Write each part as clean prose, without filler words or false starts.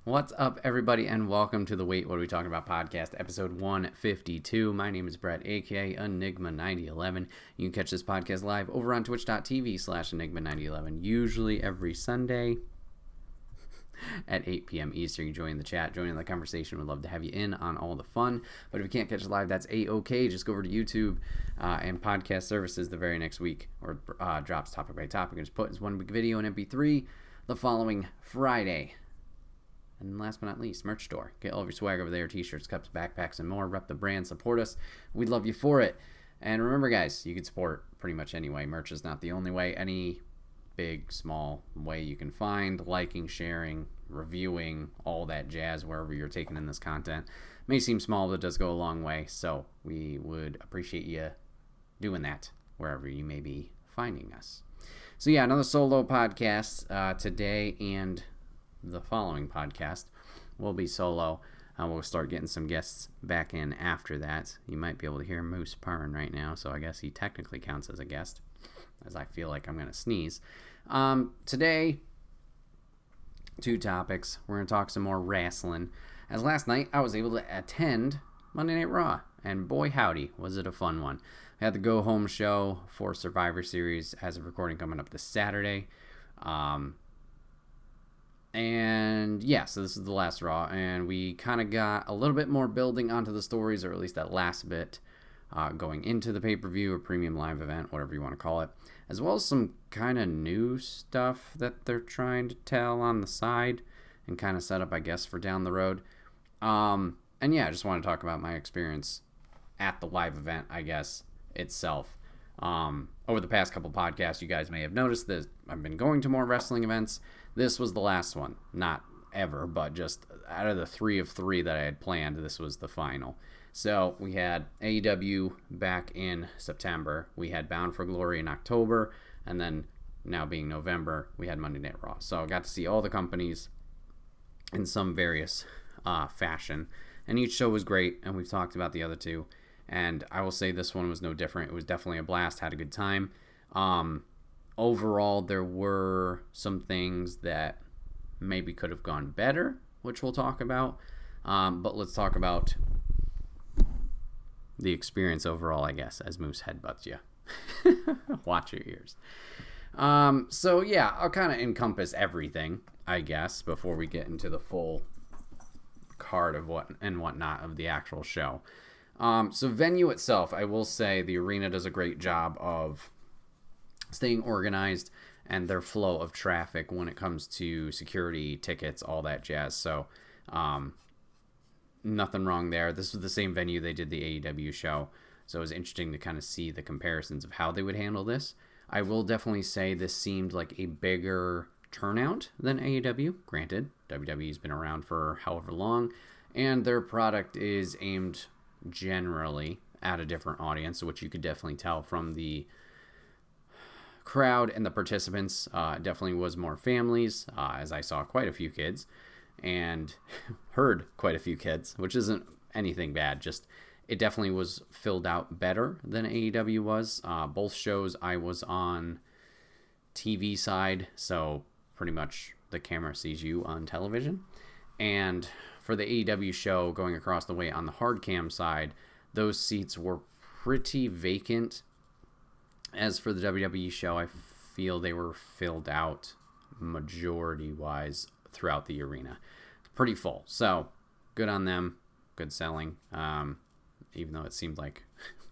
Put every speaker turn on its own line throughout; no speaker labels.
What's up, everybody, and welcome to the Wait, What Are We Talking About podcast, episode 152. My name is Bret, aka Enigma9011. You can catch this podcast live over on twitch.tv/Enigma9011, usually every Sunday at 8 p.m. Eastern. You join the chat, join in the conversation. We'd love to have you in on all the fun. But if you can't catch it live, that's A-OK. Just go over to YouTube and podcast services the very next week, or drops topic by topic, and just put as one big video in MP3 the following Friday. And last but not least, merch store. Get all of your swag over there, t-shirts, cups, backpacks, and more. Rep the brand, support us. We'd love you for it. And remember, guys, you can support pretty much any way. Merch is not the only way. Any big, small way you can find. Liking, sharing, reviewing, all that jazz wherever you're taking in this content. May seem small, but it does go a long way. So we would appreciate you doing that wherever you may be finding us. So yeah, another solo podcast today, and the following podcast will be solo. We'll start getting some guests back in after that. You might be able to hear Moose purring right now, so I guess he technically counts as a guest, as I feel like I'm going to sneeze. Today, two topics. We're going to talk some more wrestling. As last night, I was able to attend Monday Night Raw, and boy howdy, was it a fun one. I had the go-home show for Survivor Series as of recording coming up this Saturday. And yeah, so this is the last Raw, and we kind of got a little bit more building onto the stories, or at least that last bit, going into the pay-per-view or premium live event, whatever you want to call it, as well as some kind of new stuff that they're trying to tell on the side and kind of set up, I guess, for down the road. And yeah, I just want to talk about my experience at the live event, I guess, itself. Over the past couple podcasts, you guys may have noticed that I've been going to more wrestling events. This was the last one. Not ever, but just out of the 3 of 3 that I had planned, this was the final. So we had AEW back in September. We had Bound for Glory in October. And then now being November, we had Monday Night Raw. So I got to see all the companies in some various fashion. And each show was great, and we've talked about the other two. And I will say this one was no different. It was definitely a blast. Had a good time. Overall, there were some things that maybe could have gone better, which we'll talk about. But let's talk about the experience overall, I guess, as Moose headbutts you. Watch your ears. So, yeah, I'll kind of encompass everything, I guess, before we get into the full card of what and whatnot of the actual show. So venue itself, I will say the arena does a great job of staying organized and their flow of traffic when it comes to security, tickets, all that jazz. So nothing wrong there. This was the same venue they did the AEW show, so it was interesting to kind of see the comparisons of how they would handle this. I will definitely say this seemed like a bigger turnout than AEW. Granted, WWE's been around for however long, and their product is aimed generally at a different audience, which you could definitely tell from the crowd and the participants. Definitely was more families, as I saw quite a few kids and heard quite a few kids, which isn't anything bad, just it definitely was filled out better than AEW was. Both shows I was on TV side, so pretty much the camera sees you on television. And for the AEW show, going across the way on the hard cam side, those seats were pretty vacant. As for the WWE show, I feel they were filled out majority-wise throughout the arena. Pretty full. So, good on them. Good selling. Even though it seemed like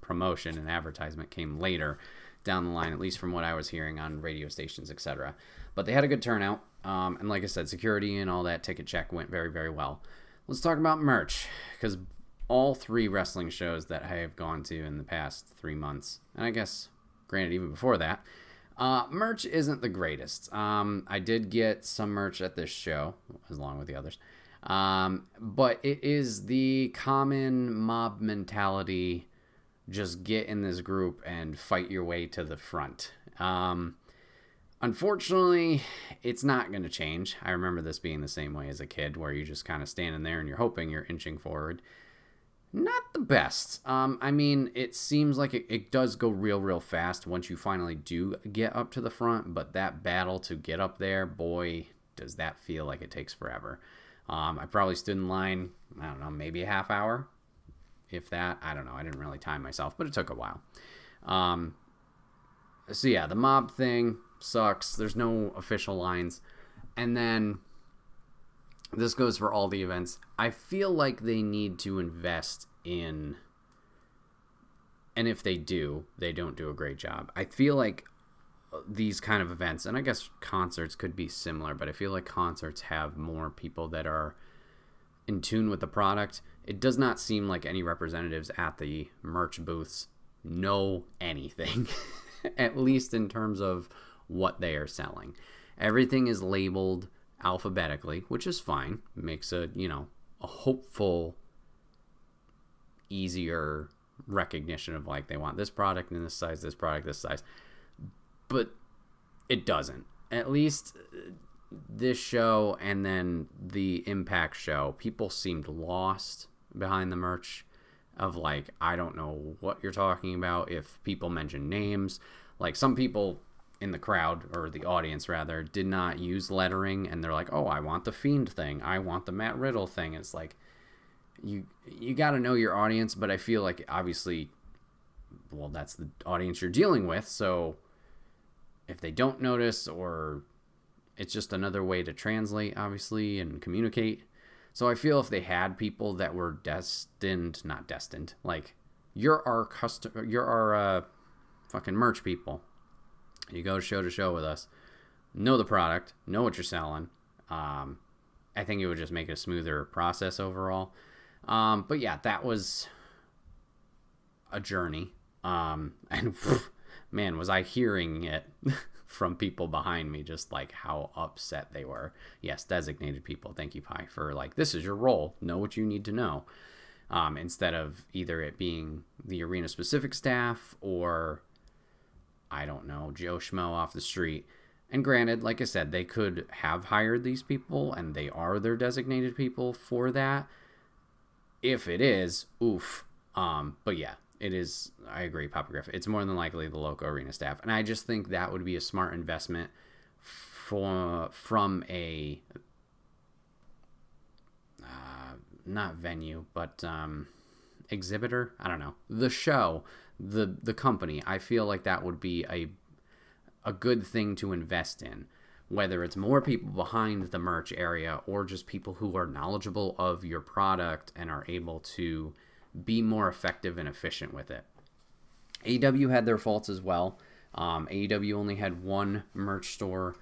promotion and advertisement came later down the line, at least from what I was hearing on radio stations, etc. But they had a good turnout. And like I said, security and all that ticket check went very, very well. Let's talk about merch, because all 3 wrestling shows that I have gone to in the past 3 months, and I guess, granted, even before that, merch isn't the greatest. I did get some merch at this show, along with the others, but it is the common mob mentality, just get in this group and fight your way to the front. Unfortunately, it's not going to change. I remember this being the same way as a kid, where you're just kind of standing there and you're hoping you're inching forward. Not the best. I mean, it seems like it does go real fast once you finally do get up to the front, but that battle to get up there, boy, does that feel like it takes forever. I probably stood in line, I don't know, maybe a half hour, if that. I don't know. I didn't really time myself, but it took a while. So yeah, the mob thing sucks. There's no official lines. And then this goes for all the events. I feel like they need to invest in, and if they do, they don't do a great job. I feel like these kind of events, and I guess concerts could be similar, but I feel like concerts have more people that are in tune with the product. It does not seem like any representatives at the merch booths know anything, at least in terms of what they are selling. Everything is labeled alphabetically, which is fine. It makes a hopeful, easier recognition of like they want this product in this size, this product this size. But it doesn't. At least this show and then the Impact show, people seemed lost behind the merch of like, I don't know what you're talking about. If people mention names, like some people in the crowd, or the audience rather, did not use lettering, and they're like, oh, I want the Fiend thing, I want the Matt Riddle thing. It's like, you got to know your audience, but I feel like obviously, well, that's the audience you're dealing with, so if they don't notice, or it's just another way to translate, obviously, and communicate. So I feel if they had people that were not destined, like, you're our fucking merch people. You go show to show with us, know the product, know what you're selling. I think it would just make it a smoother process overall. But yeah, that was a journey. And man, was I hearing it from people behind me, just like how upset they were. Yes, designated people. Thank you, Pi, for like, this is your role. Know what you need to know. Instead of either it being the arena specific staff or, I don't know, Joe Schmo off the street. And granted, like I said, they could have hired these people and they are their designated people for that. If it is, oof. But yeah, it is, I agree, Papa Griff. It's more than likely the local arena staff. And I just think that would be a smart investment from a, not venue, but exhibitor. I don't know. The show, the company. I feel like that would be a good thing to invest in. Whether it's more people behind the merch area or just people who are knowledgeable of your product and are able to be more effective and efficient with it. AEW had their faults as well. AEW only had one merch store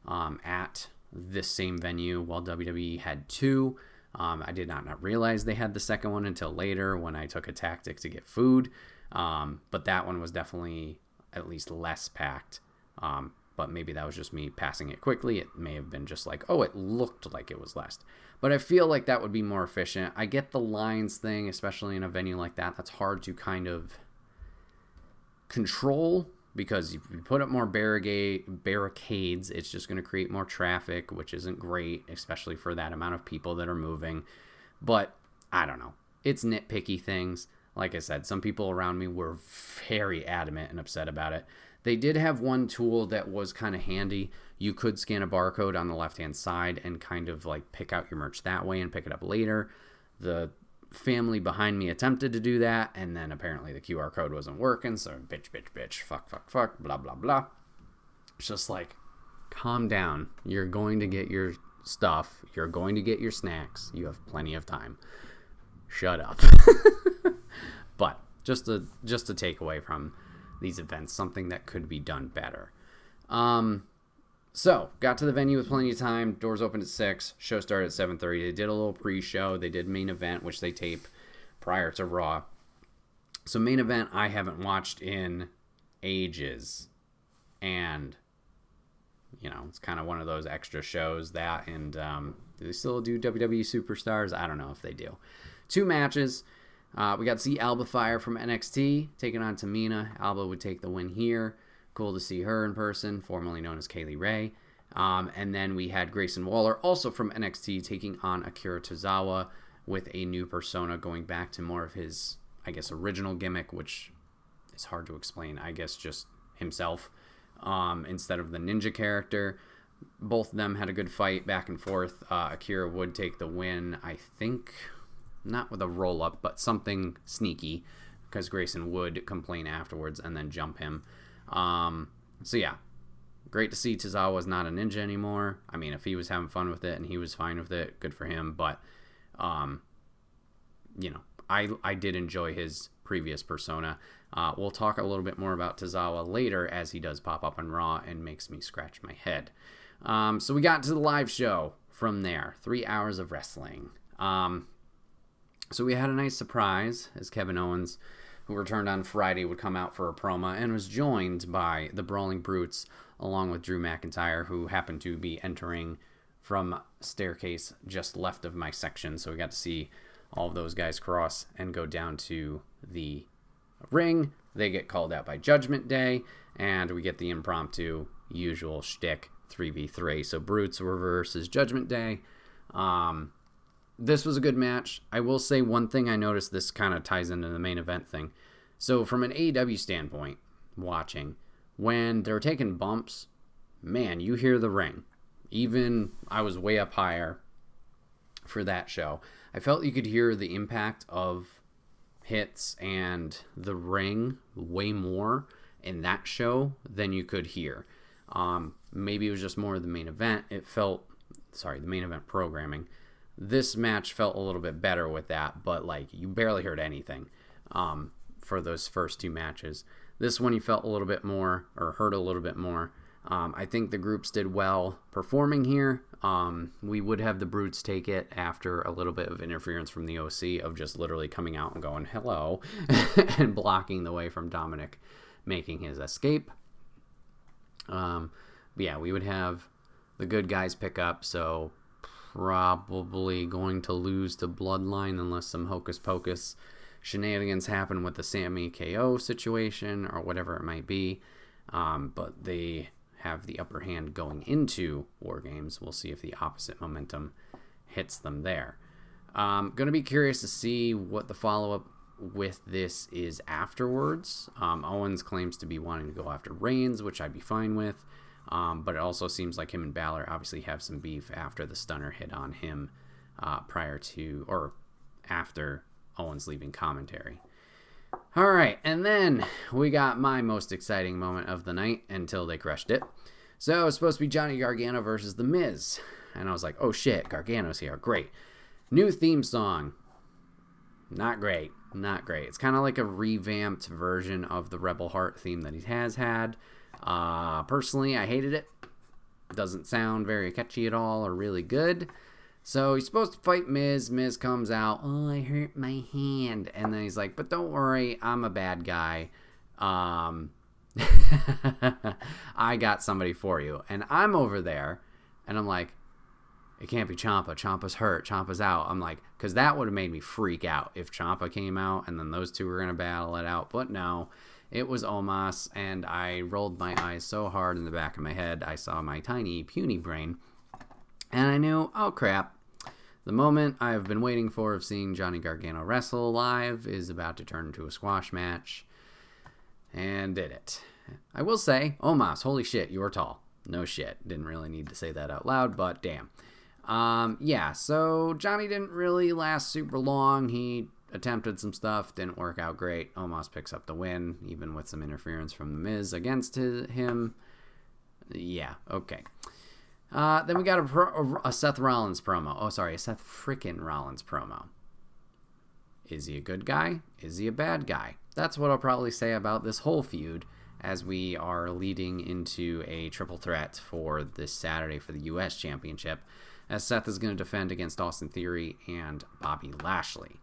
at this same venue, while WWE had two. I did not realize they had the second one until later when I took a tactic to get food. But that one was definitely at least less packed. But maybe that was just me passing it quickly. It may have been just like, oh, it looked like it was less. But I feel like that would be more efficient. I get the lines thing, especially in a venue like that. That's hard to kind of control, because if you put up more barricades, it's just going to create more traffic, which isn't great, especially for that amount of people that are moving. But I don't know. It's nitpicky things. Like I said, some people around me were very adamant and upset about it. They did have one tool that was kind of handy. You could scan a barcode on the left-hand side and kind of like pick out your merch that way and pick it up later. The family behind me attempted to do that, and then apparently the QR code wasn't working, so bitch, fuck, blah, blah, blah. It's just like, calm down. You're going to get your stuff. You're going to get your snacks. You have plenty of time. Shut up. But just a takeaway from these events, something that could be done better. So got to the venue with plenty of time. Doors opened at 6. Show started at 7:30. They did a little pre-show. They did main event, which they tape prior to Raw. So main event I haven't watched in ages, and it's kind of one of those extra shows that, and do they still do WWE Superstars? I don't know if they do. 2 matches. We got to see Alba Fire from NXT taking on Tamina. Alba would take the win here. Cool to see her in person, formerly known as Kaylee Ray. And then we had Grayson Waller, also from NXT, taking on Akira Tozawa with a new persona, going back to more of his, I guess, original gimmick, which is hard to explain. I guess just himself, instead of the ninja character. Both of them had a good fight back and forth. Akira would take the win, I think, not with a roll-up, but something sneaky, because Grayson would complain afterwards and then jump him. So yeah, great to see Tozawa's not a ninja anymore. I mean, if he was having fun with it and he was fine with it, good for him. But, you know, I did enjoy his previous persona. We'll talk a little bit more about Tozawa later as he does pop up on Raw and makes me scratch my head. So we got to the live show from there. 3 hours of wrestling. So we had a nice surprise as Kevin Owens, who returned on Friday, would come out for a promo and was joined by the Brawling Brutes along with Drew McIntyre, who happened to be entering from staircase just left of my section. So we got to see all of those guys cross and go down to the ring. They get called out by Judgment Day, and we get the impromptu usual shtick 3v3. So Brutes were versus Judgment Day. This was a good match. I will say one thing I noticed, this kind of ties into the main event thing. So from an AEW standpoint, watching, when they're taking bumps, man, you hear the ring. Even I was way up higher for that show. I felt you could hear the impact of hits and the ring way more in that show than you could hear. Maybe it was just more of the main event. The main event programming. This match felt a little bit better with that, but like you barely heard anything for those first two matches. This one you felt a little bit more, or heard a little bit more. I think the groups did well performing here. We would have the Brutes take it after a little bit of interference from the OC of just literally coming out and going, hello, and blocking the way from Dominic making his escape. But yeah, we would have the good guys pick up, so probably going to lose to Bloodline unless some hocus pocus shenanigans happen with the Sammy KO situation or whatever it might be. But they have the upper hand going into War Games. We'll see if the opposite momentum hits them there. Going to be curious to see what the follow-up with this is afterwards. Owens claims to be wanting to go after Reigns, which I'd be fine with. But it also seems like him and Balor obviously have some beef after the stunner hit on him prior to or after Owens leaving commentary. All right, and then we got my most exciting moment of the night until they crushed it. So it was supposed to be Johnny Gargano versus The Miz. And I was like, oh shit, Gargano's here. Great. New theme song. Not great. Not great. It's kind of like a revamped version of the Rebel Heart theme that he has had. Personally, I hated it. Doesn't sound very catchy at all or really good. So he's supposed to fight Miz. Miz comes out, oh, I hurt my hand. And then he's like, but don't worry, I'm a bad guy. I got somebody for you. And I'm over there, and I'm like, it can't be Ciampa. Ciampa's hurt. Ciampa's out. I'm like, because that would have made me freak out if Ciampa came out and then those two were going to battle it out. But no, it was Omos, and I rolled my eyes so hard in the back of my head, I saw my tiny, puny brain. And I knew, oh crap, the moment I've been waiting for of seeing Johnny Gargano wrestle live is about to turn into a squash match. And did it. I will say, Omos, holy shit, you are tall. No shit. Didn't really need to say that out loud, but damn. Yeah, so Johnny didn't really last super long. He attempted some stuff, didn't work out great. Omos picks up the win, even with some interference from The Miz against him. Yeah, okay. Then we got a Seth Rollins promo. Oh, sorry, a Seth frickin' Rollins promo. Is he a good guy? Is he a bad guy? That's what I'll probably say about this whole feud as we are leading into a triple threat for this Saturday for the U.S. Championship, as Seth is going to defend against Austin Theory and Bobby Lashley.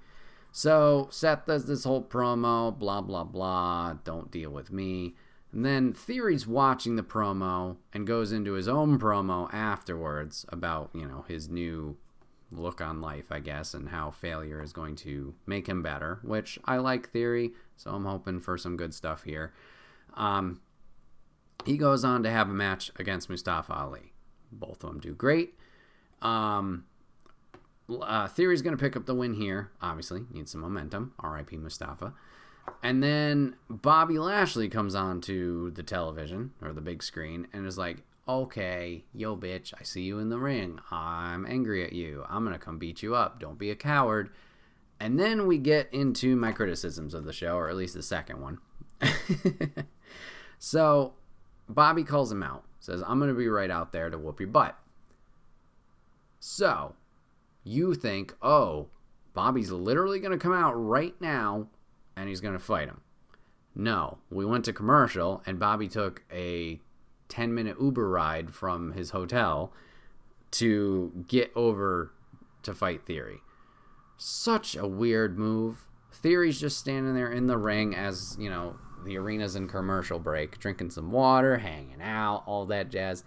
So Seth does this whole promo, blah, blah, blah, don't deal with me. And then Theory's watching the promo and goes into his own promo afterwards about, his new look on life, I guess, and how failure is going to make him better, which I like Theory, so I'm hoping for some good stuff here. He goes on to have a match against Mustafa Ali. Both of them do great. Theory's going to pick up the win here. Obviously, needs some momentum. R.I.P. Mustafa. And then Bobby Lashley comes onto the television or the big screen and is like, okay, yo, bitch, I see you in the ring. I'm angry at you. I'm going to come beat you up. Don't be a coward. And then we get into my criticisms of the show, or at least the second one. So Bobby calls him out, says, I'm going to be right out there to whoop your butt. So you think, oh, Bobby's literally going to come out right now and he's going to fight him. No, we went to commercial and Bobby took a 10-minute Uber ride from his hotel to get over to fight Theory. Such a weird move. Theory's just standing there in the ring as, you know, the arena's in commercial break, drinking some water, hanging out, all that jazz.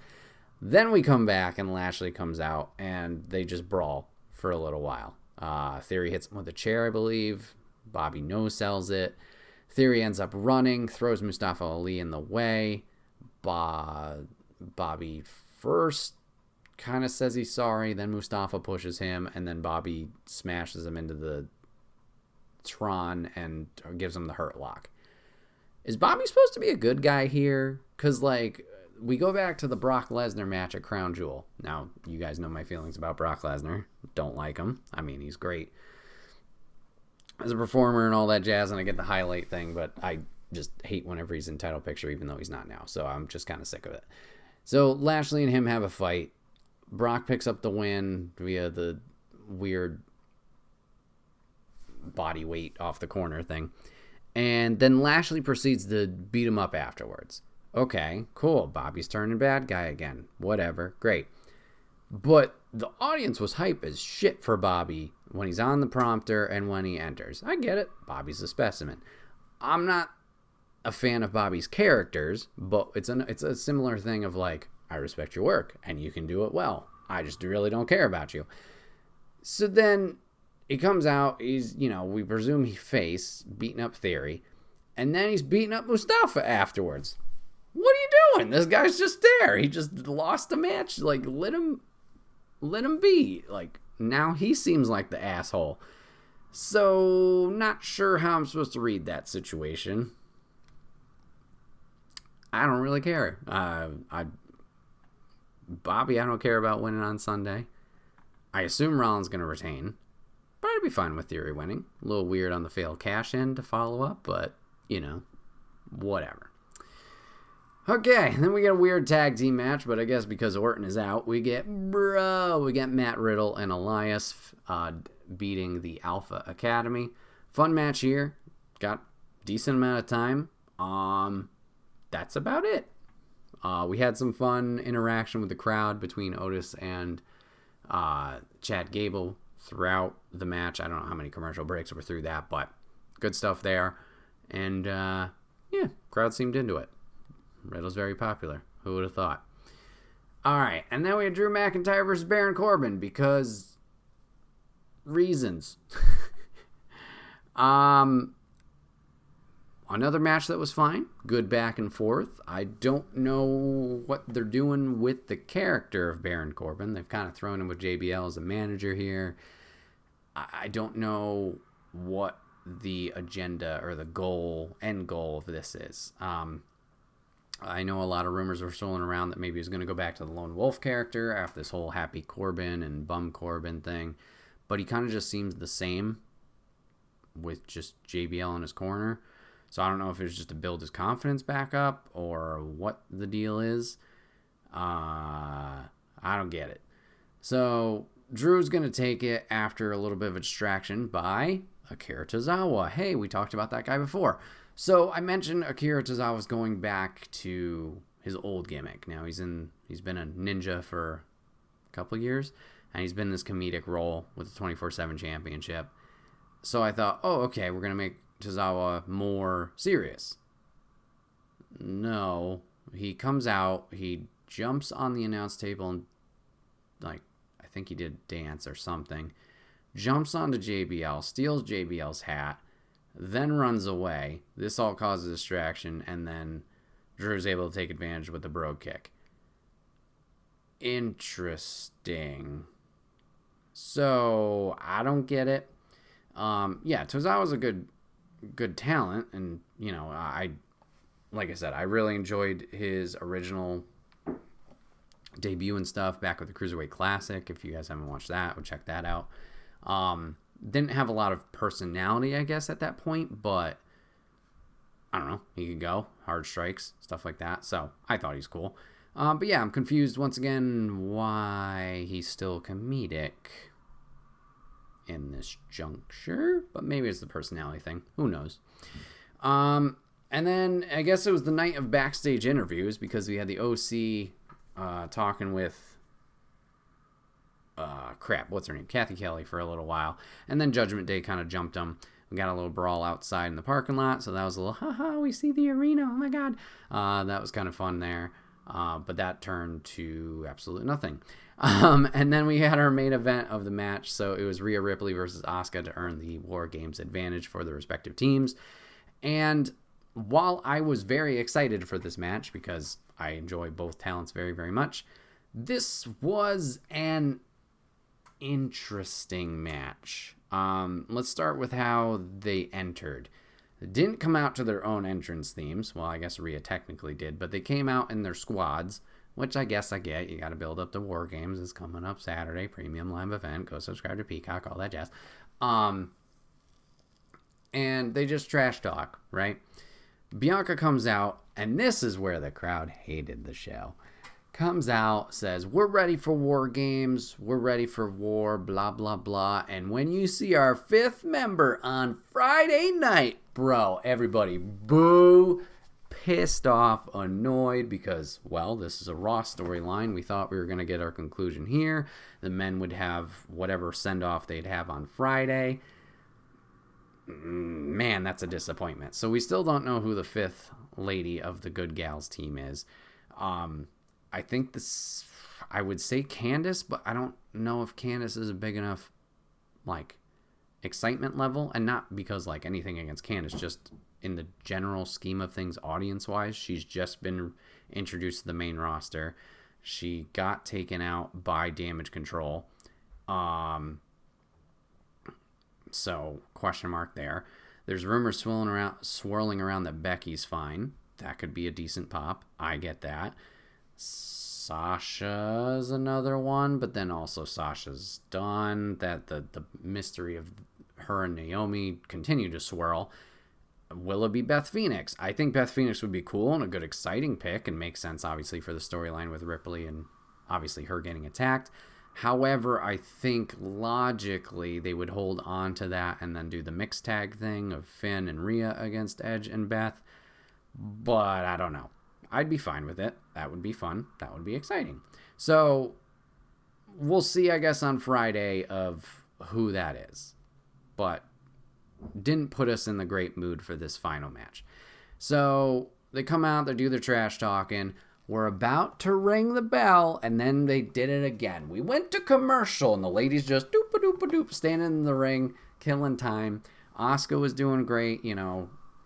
Then we come back and Lashley comes out and they just brawl for a little while. Theory hits him with a chair, I believe. Bobby no-sells it. Theory ends up running, throws Mustafa Ali in the way. Bobby first kind of says he's sorry, then Mustafa pushes him, and then Bobby smashes him into the Tron and gives him the Hurt Lock. Is Bobby supposed to be a good guy here? Because, like, we go back to the Brock Lesnar match at Crown Jewel. Now, you guys know my feelings about Brock Lesnar. Don't like him. I mean, he's great as a performer and all that jazz, and I get the highlight thing, but I just hate whenever he's in title picture, even though he's not now. So I'm just kind of sick of it. So Lashley and him have a fight. Brock picks up the win via the weird body weight off the corner thing. And then Lashley proceeds to beat him up afterwards. Okay, cool. Bobby's turning bad guy again. Whatever. Great. But the audience was hype as shit for Bobby when he's on the prompter and when he enters. I get it. Bobby's a specimen. I'm not a fan of Bobby's characters, but it's a similar thing of like, I respect your work and you can do it well. I just really don't care about you. So then he comes out, he's, you know, we presume he beating up Theory, and then he's beating up Mustafa afterwards. What are you doing? This guy's just there. He just lost the match. Like, let him be. Like, now he seems like the asshole. So, not sure how I'm supposed to read that situation. I don't really care. Bobby, I don't care about winning on Sunday. I assume Rollins going to retain. But I'd be fine with Theory winning. A little weird on the failed cash-in to follow up, but, you know, whatever. Okay, then we get a weird tag team match, but I guess because Orton is out, we get Matt Riddle and Elias beating the Alpha Academy. Fun match here. Got decent amount of time. That's about it. We had some fun interaction with the crowd between Otis and Chad Gable throughout the match. I don't know how many commercial breaks were through that, but good stuff there. And, yeah, crowd seemed into it. Riddle's very popular. Who would have thought? All right, and then we had Drew McIntyre versus Baron Corbin because reasons. Another match that was fine. Good back and forth. I don't know what they're doing with the character of Baron Corbin. They've kind of thrown him with JBL as a manager here. I don't know what the agenda or the end goal of this is. I know a lot of rumors were swirling around that maybe he's going to go back to the Lone Wolf character after this whole Happy Corbin and Bum Corbin thing. But he kind of just seems the same with just JBL in his corner. So I don't know if it was just to build his confidence back up or what the deal is. I don't get it. So Drew's going to take it after a little bit of a distraction by Akira Tozawa. Hey, we talked about that guy before. So I mentioned Akira Tozawa's going back to his old gimmick. Now he's been a ninja for a couple of years, and he's been in this comedic role with the 24/7 championship. So I thought, oh, okay, we're going to make Tozawa more serious. No, he comes out, he jumps on the announce table and, like, I think he did dance or something, jumps onto JBL, steals JBL's hat, then runs away. This all causes a distraction, and then Drew's able to take advantage with the Brogue Kick. Interesting. So, I don't get it. Yeah, Tozawa's a good good talent, and like I said, I really enjoyed his original debut and stuff back with the Cruiserweight Classic. If you guys haven't watched that, we'll check that out. Didn't have a lot of personality, I guess, at that point, but I don't know. He could go hard strikes, stuff like that. So I thought he's cool. But yeah, I'm confused once again why he's still comedic in this juncture, but maybe it's the personality thing. Who knows? And then I guess it was the night of backstage interviews because we had the OC talking with what's her name? Kathy Kelly for a little while, and then Judgment Day kind of jumped them. We got a little brawl outside in the parking lot, so that was a little haha, we see the arena, oh my god. That was kind of fun there. But that turned to absolutely nothing. And then we had our main event of the match. So it was Rhea Ripley versus Asuka to earn the War Games advantage for the respective teams. And while I was very excited for this match because I enjoy both talents very, very much, this was an interesting match. Let's start with how they entered. They didn't come out to their own entrance themes. Well, I guess Rhea technically did, but they came out in their squads, which I guess I get. You got to build up the War Games. It's coming up Saturday, premium live event. Go subscribe to Peacock, all that jazz. And they just trash talk, right? Bianca comes out, and this is where the crowd hated the show. Comes out, says, we're ready for War Games, we're ready for war, blah, blah, blah. And when you see our 5th member on Friday night, bro, everybody boo, pissed off, annoyed, because, well, this is a Raw storyline. We thought we were going to get our conclusion here. The men would have whatever send-off they'd have on Friday. Man, that's a disappointment. So we still don't know who the 5th lady of the Good Gals team is. I think this, I would say Candace, but I don't know if Candace is a big enough, excitement level. And not because, anything against Candace, just in the general scheme of things, audience-wise, she's just been introduced to the main roster. She got taken out by Damage Control. So, question mark there. There's rumors swirling around that Becky's fine. That could be a decent pop. I get that. Sasha's another one, but then also Sasha's done. That the mystery of her and Naomi continue to swirl. Will it be Beth Phoenix? I think Beth Phoenix would be cool and a good exciting pick and makes sense obviously for the storyline with Ripley and obviously her getting attacked. However, I think logically they would hold on to that and then do the mixed tag thing of Finn and Rhea against Edge and Beth. But I don't know. I'd be fine with it. That would be fun. That would be exciting. So we'll see, I guess, on Friday of who that is. But didn't put us in the great mood for this final match. So they come out, they do their trash talking. We're about to ring the bell, and then they did it again. We went to commercial, and the ladies just doop-a-doop-a-doop, standing in the ring, killing time. Asuka was doing great,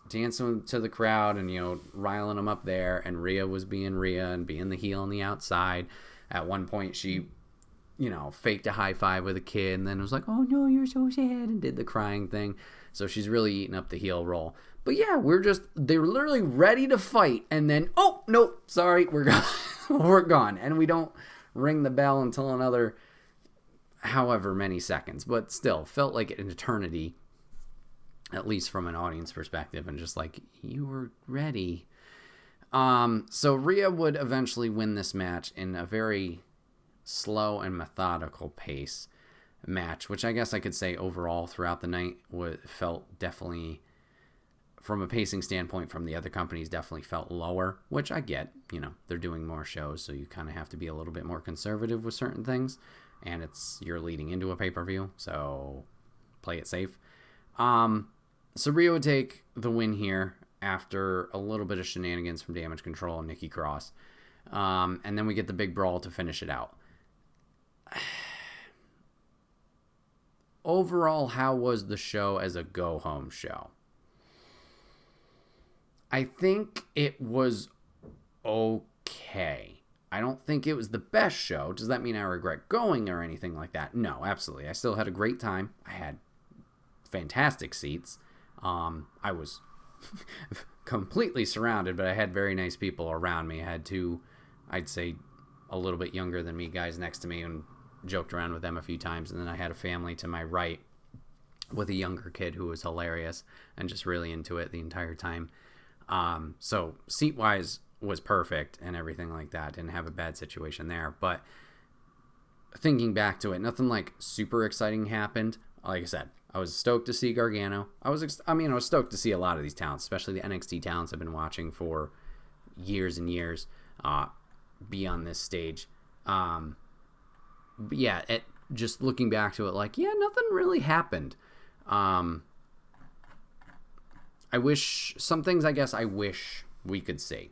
dancing to the crowd and, riling them up there. And Rhea was being Rhea and being the heel on the outside. At one point, she, faked a high five with a kid and then was like, oh, no, you're so sad, and did the crying thing. So she's really eating up the heel role. But yeah, they were literally ready to fight. And then, oh, nope, sorry, we're gone. We're gone. And we don't ring the bell until another however many seconds. But still, felt like an eternity. At least from an audience perspective, and just you were ready. So Rhea would eventually win this match in a very slow and methodical pace match, which I guess I could say overall throughout the night felt definitely, from a pacing standpoint from the other companies, definitely felt lower, which I get. They're doing more shows, so you kind of have to be a little bit more conservative with certain things, and you're leading into a pay-per-view, so play it safe. So Rhea would take the win here after a little bit of shenanigans from Damage Control and Nikki Cross. And then we get the big brawl to finish it out. Overall, how was the show as a go-home show? I think it was okay. I don't think it was the best show. Does that mean I regret going or anything like that? No, absolutely. I still had a great time. I had fantastic seats. I was completely surrounded, but I had very nice people around me. I had two, I'd say, a little bit younger than me guys next to me, and joked around with them a few times. And then I had a family to my right with a younger kid who was hilarious and just really into it the entire time. So seat-wise was perfect and everything like that. Didn't have a bad situation there. But thinking back to it, nothing like super exciting happened. Like I said, I was stoked to see Gargano. I was stoked to see a lot of these talents, especially the NXT talents I've been watching for years and years, be on this stage. But yeah, just looking back to it, like, yeah, nothing really happened. I wish some things, I guess I wish we could see.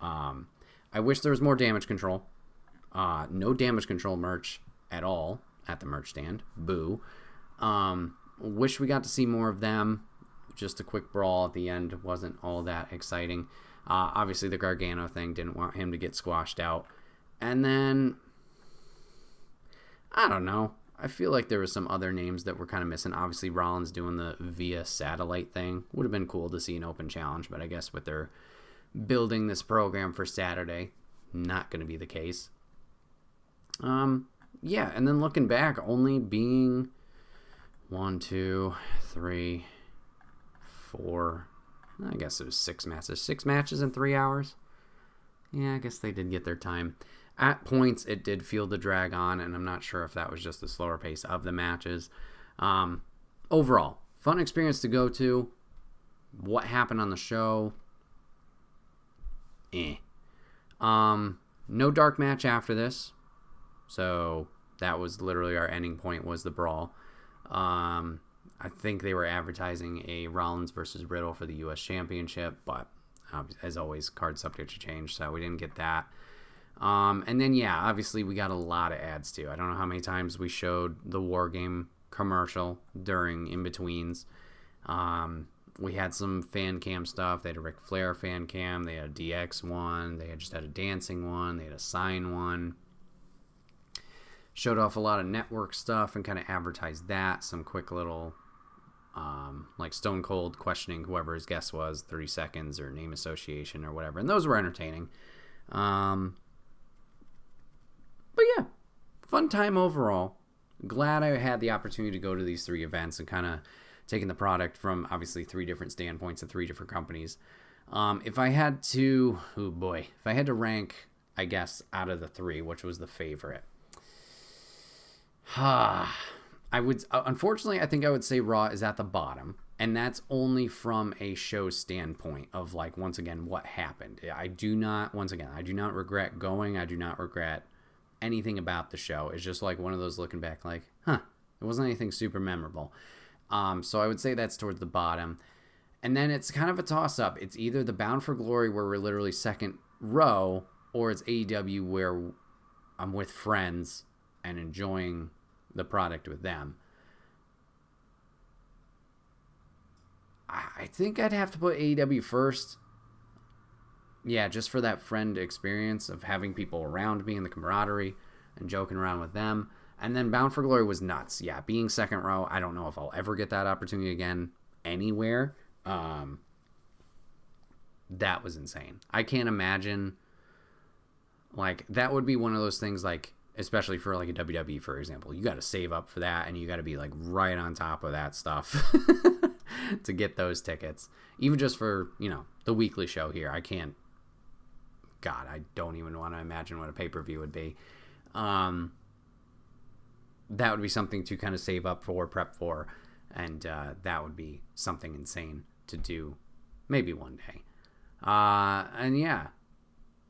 I wish there was more Damage Control. No Damage Control merch at all at the merch stand. Boo. Wish we got to see more of them. Just a quick brawl at the end wasn't all that exciting. Obviously the Gargano thing, didn't want him to get squashed out. And then, I don't know. I feel like there was some other names that were kind of missing. Obviously Rollins doing the via satellite thing. Would have been cool to see an open challenge, but I guess with their building this program for Saturday, not going to be the case. Yeah, and then looking back, only being 1, 2, 3, 4, I guess it was 6 matches. 6 matches in 3 hours. Yeah, I guess they did get their time. At points, it did feel the drag on, and I'm not sure if that was just the slower pace of the matches. Overall, fun experience to go to. What happened on the show? No dark match after this. So that was literally our ending point, was the brawl. I think they were advertising a Rollins versus Riddle for the U.S. Championship, but as always, card subject to change, so we didn't get that. And then, yeah, obviously we got a lot of ads too. I don't know how many times we showed the War Game commercial during in-betweens. We had some fan cam stuff. They had a Ric Flair fan cam. They had a DX one. They had just had a dancing one. They had a sign one. Showed off a lot of network stuff and kind of advertised that. Some quick little, like Stone Cold questioning whoever his guest was, 30 seconds or name association or whatever. And those were entertaining. But yeah, fun time overall. Glad I had the opportunity to go to these 3 events and kind of taking the product from obviously 3 different standpoints and 3 different companies. If I had to, if I had to rank, I guess, out of the 3, which was the favorite? I would, unfortunately, I think I would say Raw is at the bottom, and that's only from a show standpoint of, like, once again, what happened. I do not regret going. I do not regret anything about the show. It's just like one of those looking back like, it wasn't anything super memorable. So I would say that's towards the bottom. And then it's kind of a toss-up. It's either the Bound for Glory where we're literally second row, or it's AEW where I'm with friends and enjoying the product with them. I think I'd have to put AEW first. Yeah, just for that friend experience of having people around me and the camaraderie and joking around with them. And then Bound for Glory was nuts. Yeah, being second row, I don't know if I'll ever get that opportunity again anywhere. That was insane. I can't imagine, like, that would be one of those things, like, especially for, like, a WWE, for example. You got to save up for that, and you got to be, like, right on top of that stuff to get those tickets. Even just for, the weekly show here. I don't even want to imagine what a pay-per-view would be. That would be something to kind of save up for, prep for, and that would be something insane to do maybe one day. And yeah,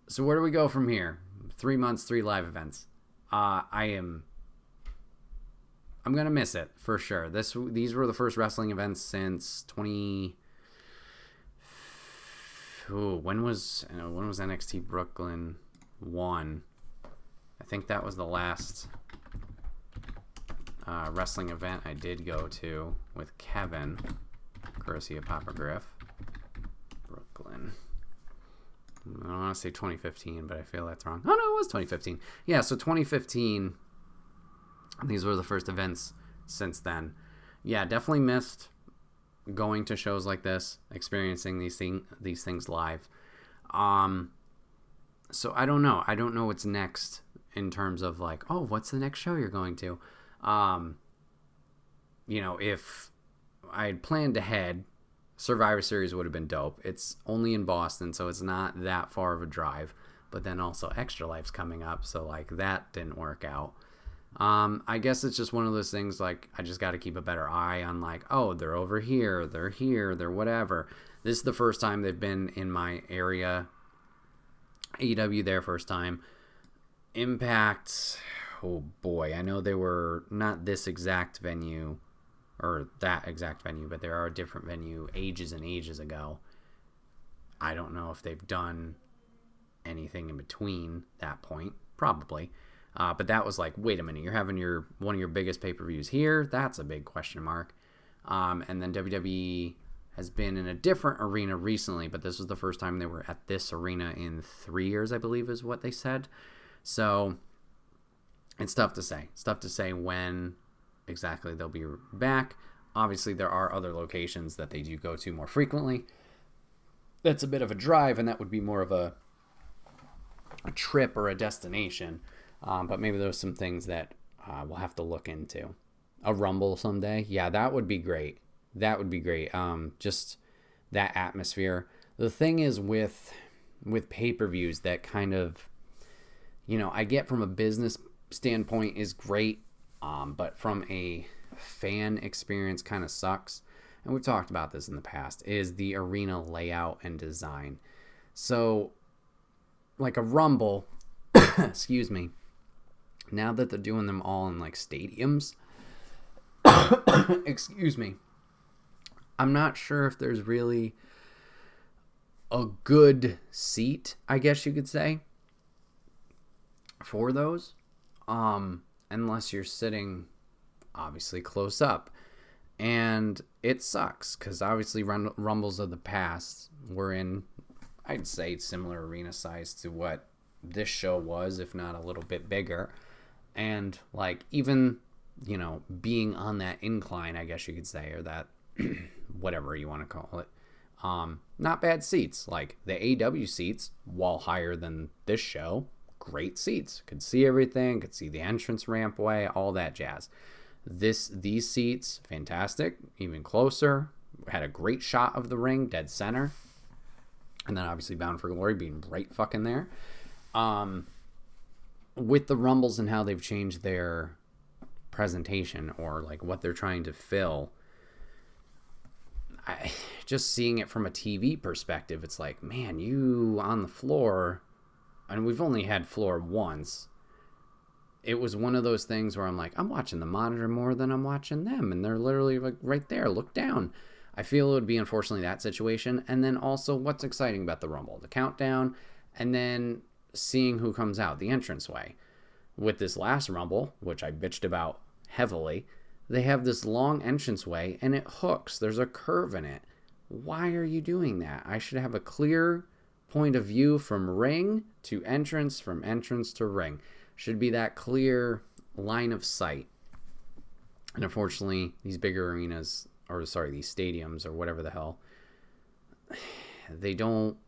so where do we go from here? 3 months, 3 live events. I'm gonna miss it for sure. These were the first wrestling events since when was NXT Brooklyn 1? I think that was the last wrestling event I did go to with Kevin, courtesy of Papa Griff. Brooklyn. I don't want to say 2015, but I feel that's wrong. Oh, no, it was 2015. Yeah, so 2015, these were the first events since then. Yeah, definitely missed going to shows like this, experiencing these things live. So I don't know. I don't know what's next in terms of like, oh, what's the next show you're going to? If I had planned ahead, Survivor Series would have been dope. It's only in Boston, so it's not that far of a drive. But then also Extra Life's coming up, so like that didn't work out. I guess it's just one of those things, like, I just got to keep a better eye on, like, oh, they're over here, they're whatever. This is the first time they've been in my area. AEW, their first time. Impact, oh boy, I know they were not this exact venue, or that exact venue, but there are a different venue ages and ages ago. I don't know if they've done anything in between that point, probably. But that was like, wait a minute, you're having one of your biggest pay-per-views here? That's a big question mark. And then WWE has been in a different arena recently, but this was the first time they were at this arena in 3 years, I believe is what they said. So it's tough to say. It's tough to say when exactly they'll be back. Obviously, there are other locations that they do go to more frequently. That's a bit of a drive, and that would be more of a trip or a destination. But maybe there's some things that we'll have to look into. A Rumble someday. Yeah, that would be great. That would be great. Just that atmosphere. The thing is with pay-per-views that kind of, I get from a business standpoint is great, but from a fan experience kind of sucks. And we've talked about this in the past, is the arena layout and design. So, like a Rumble, excuse me, now that they're doing them all in like stadiums, excuse me, I'm not sure if there's really a good seat, I guess you could say, for those, unless you're sitting obviously close up. And it sucks because obviously Rumbles of the past were in, I'd say, similar arena size to what this show was, if not a little bit bigger. And like even, being on that incline, I guess you could say, or that whatever you want to call it, not bad seats. Like the AEW seats, while higher than this show, great seats. Could see everything, could see the entrance rampway, all that jazz. These seats, fantastic, even closer. Had a great shot of the ring, dead center. And then obviously Bound for Glory being right fucking there. With the Rumbles and how they've changed their presentation or like what they're trying to fill, just seeing it from a TV perspective, it's like, man, you on the floor, and we've only had floor once. It was one of those things where I'm like, I'm watching the monitor more than I'm watching them, and they're literally like right there, look down. I feel it would be unfortunately that situation. And then also what's exciting about the Rumble, the countdown, and then seeing who comes out, the entranceway. With this last Rumble, which I bitched about heavily, they have this long entranceway and it hooks. There's a curve in it. Why are you doing that? I should have a clear point of view from ring to entrance, from entrance to ring. Should be that clear line of sight. And unfortunately, these bigger arenas, these stadiums or whatever the hell, it's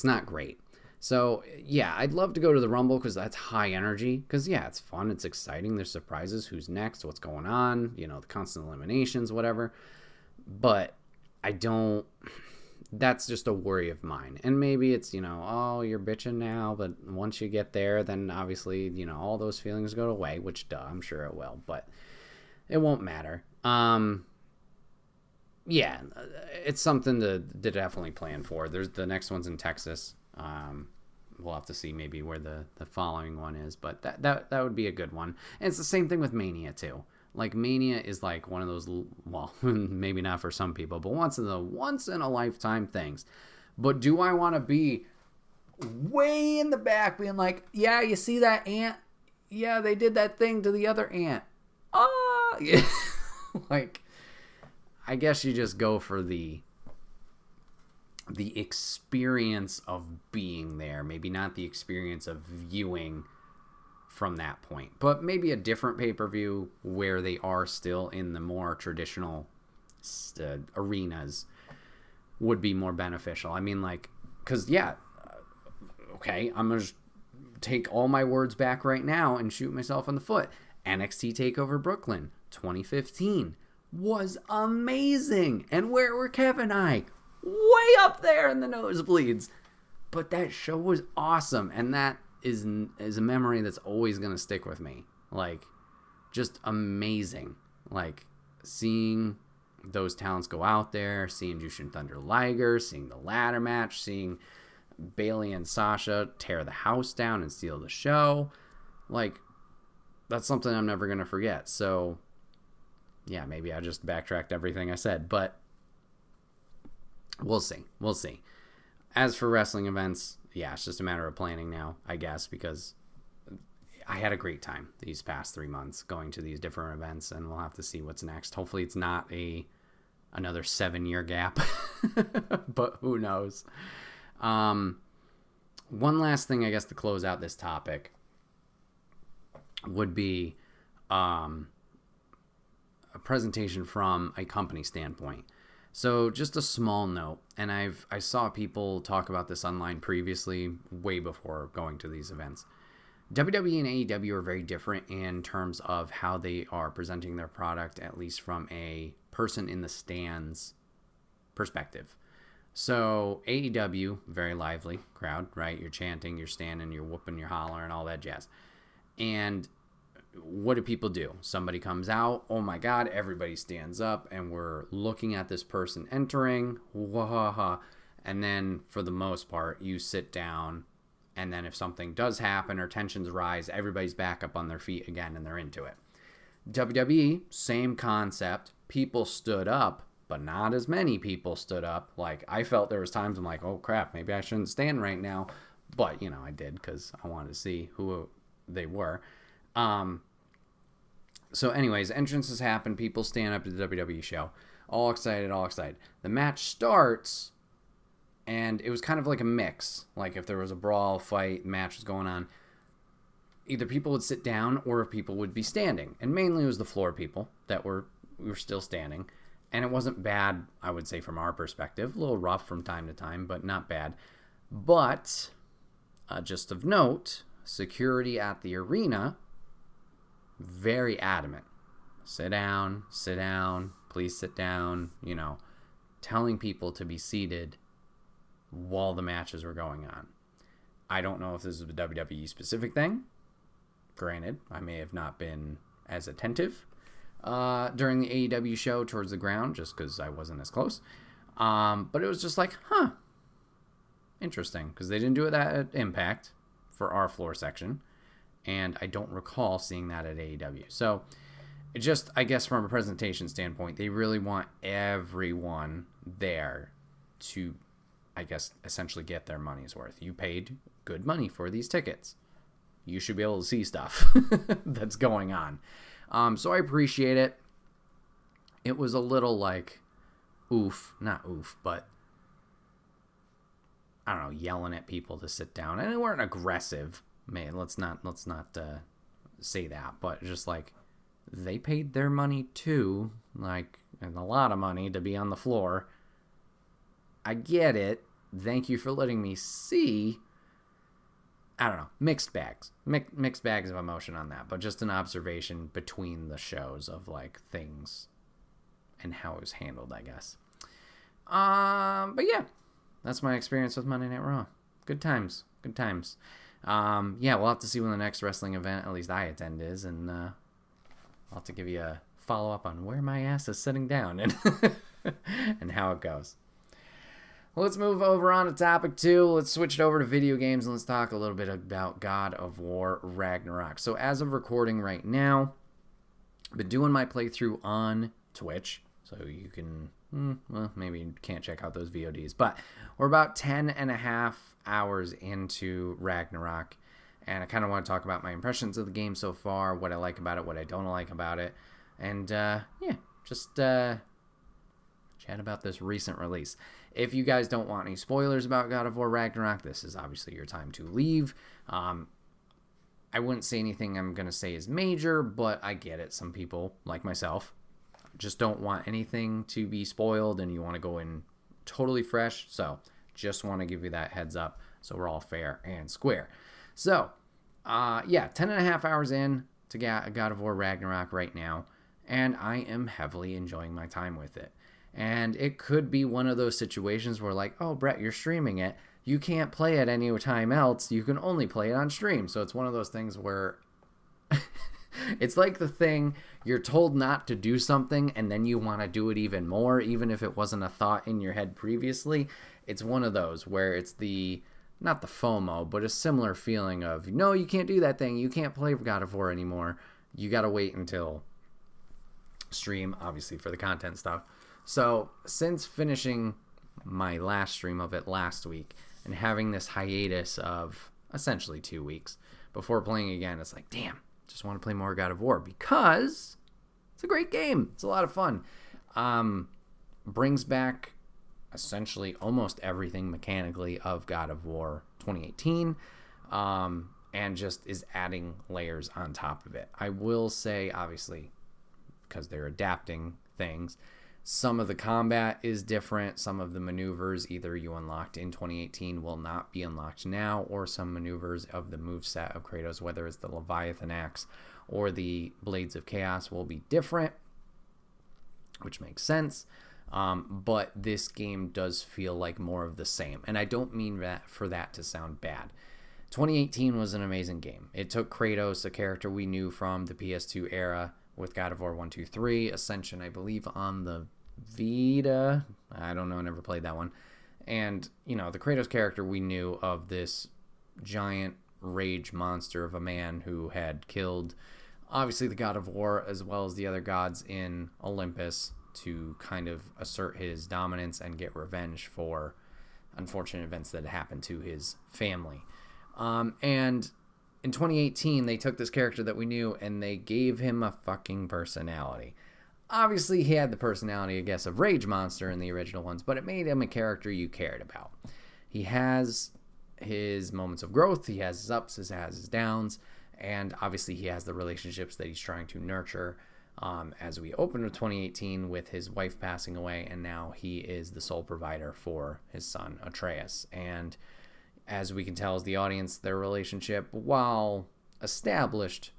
not great. So, yeah, I'd love to go to the Rumble because that's high energy. Because, yeah, it's fun. It's exciting. There's surprises. Who's next? What's going on? The constant eliminations, whatever. But that's just a worry of mine. And maybe it's, oh, you're bitching now. But once you get there, then obviously, all those feelings go away. Which, I'm sure it will. But it won't matter. Yeah, it's something to definitely plan for. There's the next one's in Texas. We'll have to see maybe where the following one is, but that would be a good one. And it's the same thing with Mania too. Like Mania is like one of those, well, maybe not for some people, but once in a lifetime things. But do I want to be way in the back being like, yeah, you see that ant? Yeah, they did that thing to the other ant. Yeah. Like, I guess you just go for the experience of being there. Maybe not the experience of viewing from that point, but maybe a different pay-per-view where they are still in the more traditional arenas would be more beneficial. I mean, like, because, okay, I'm going to take all my words back right now and shoot myself in the foot. NXT TakeOver Brooklyn 2015 was amazing. And where were Kev and I? Way up there in the nosebleeds. But that show was awesome. And that is a memory that's always going to stick with me. Like, just amazing. Like, seeing those talents go out there, seeing Jushin Thunder Liger, seeing the ladder match, seeing Bayley and Sasha tear the house down and steal the show. Like, that's something I'm never going to forget. So, yeah, maybe I just backtracked everything I said, but we'll see. We'll see. As for wrestling events, yeah, it's just a matter of planning now, I guess, because I had a great time these past 3 months going to these different events, and we'll have to see what's next. Hopefully it's not another 7-year gap, but who knows. One last thing, I guess, to close out this topic would be a presentation from a company standpoint. So just a small note, and I saw people talk about this online previously, way before going to these events. WWE and AEW are very different in terms of how they are presenting their product, at least from a person in the stands perspective. So AEW, very lively crowd, right? You're chanting, you're standing, you're whooping, you're hollering, all that jazz. And what do people do? Somebody comes out, oh my God, everybody stands up, and we're looking at this person entering, wah-ha-ha. And then for the most part, you sit down, and then if something does happen or tensions rise, everybody's back up on their feet again and they're into it. WWE, same concept. People stood up, but not as many people stood up. Like, I felt there was times I'm like, oh crap, maybe I shouldn't stand right now. But, you know, I did because I wanted to see who they were. So anyways, entrances happen. People stand up to the WWE show. All excited, all excited. The match starts, and it was kind of like a mix. Like if there was a brawl, fight, match was going on, either people would sit down or people would be standing. And mainly it was the floor people that we were still standing. And it wasn't bad, I would say, from our perspective. A little rough from time to time, but not bad. But, just of note, security at the arena, very adamant. Sit down, please sit down, you know, telling people to be seated while the matches were going on. I don't know if this is a WWE specific thing. Granted, I may have not been as attentive during the AEW show towards the ground, just because I wasn't as close. But it was just like, interesting, because they didn't do it at Impact for our floor section, and I don't recall seeing that at AEW. So, it just, I guess from a presentation standpoint, they really want everyone there to, I guess, essentially get their money's worth. You paid good money for these tickets. You should be able to see stuff that's going on. So I appreciate it. It was a little like, not oof, but I don't know, yelling at people to sit down. And they weren't aggressive. Man, let's not say that, but just like, they paid their money too, like, and a lot of money to be on the floor. I get it. Thank you for letting me see. I don't know, mixed bags of emotion on that, but just an observation between the shows of like things and how it was handled, I guess. But yeah, that's my experience with Monday Night Raw. Good times. Yeah, we'll have to see when the next wrestling event, at least I attend, is, and I'll have to give you a follow up on where my ass is sitting down and and how it goes. Well, let's move over on to topic 2. Let's switch it over to video games and let's talk a little bit about God of War Ragnarok. So as of recording right now, I've been doing my playthrough on Twitch, so you can, well, maybe you can't check out those VODs, but we're about 10 and a half hours into Ragnarok, and I kind of want to talk about my impressions of the game so far, what I like about it, what I don't like about it, and just chat about this recent release. If you guys don't want any spoilers about God of War Ragnarok, this is obviously your time to leave. I wouldn't say anything I'm going to say is major, but I get it. Some people, like myself, just don't want anything to be spoiled and you want to go in totally fresh. So just want to give you that heads up so we're all fair and square. So, 10.5 hours in to God of War Ragnarok right now, and I am heavily enjoying my time with it. And it could be one of those situations where, like, oh, Bret, you're streaming it. You can't play it any time else. You can only play it on stream. So it's one of those things where it's like the thing you're told not to do something and then you want to do it even more, even if it wasn't a thought in your head previously. It's one of those where it's not the FOMO, but a similar feeling of, no, you can't do that thing. You can't play God of War anymore. You got to wait until stream, obviously, for the content stuff. So since finishing my last stream of it last week and having this hiatus of essentially 2 weeks before playing again, it's like, damn, just want to play more God of War because it's a great game. It's a lot of fun. Brings back essentially almost everything mechanically of God of War 2018, and just is adding layers on top of it. I will say, obviously, because they're adapting things, some of the combat is different. Some of the maneuvers either you unlocked in 2018 will not be unlocked now, or some maneuvers of the moveset of Kratos, whether it's the Leviathan Axe or the Blades of Chaos, will be different, which makes sense. But this game does feel like more of the same. And I don't mean that for that to sound bad. 2018 was an amazing game. It took Kratos, a character we knew from the PS2 era, with God of War 1, 2, 3, Ascension, I believe, on the Vita. I don't know, I never played that one. And, the Kratos character we knew of this giant rage monster of a man who had killed, obviously, the God of War, as well as the other gods in Olympus, to kind of assert his dominance and get revenge for unfortunate events that happened to his family. And in 2018, they took this character that we knew and they gave him a fucking personality. Obviously, he had the personality, I guess, of Rage Monster in the original ones, but it made him a character you cared about. He has his moments of growth, he has his ups, he has his downs, and obviously he has the relationships that he's trying to nurture. As we opened with 2018 with his wife passing away, and now he is the sole provider for his son, Atreus. And as we can tell as the audience, their relationship, while established,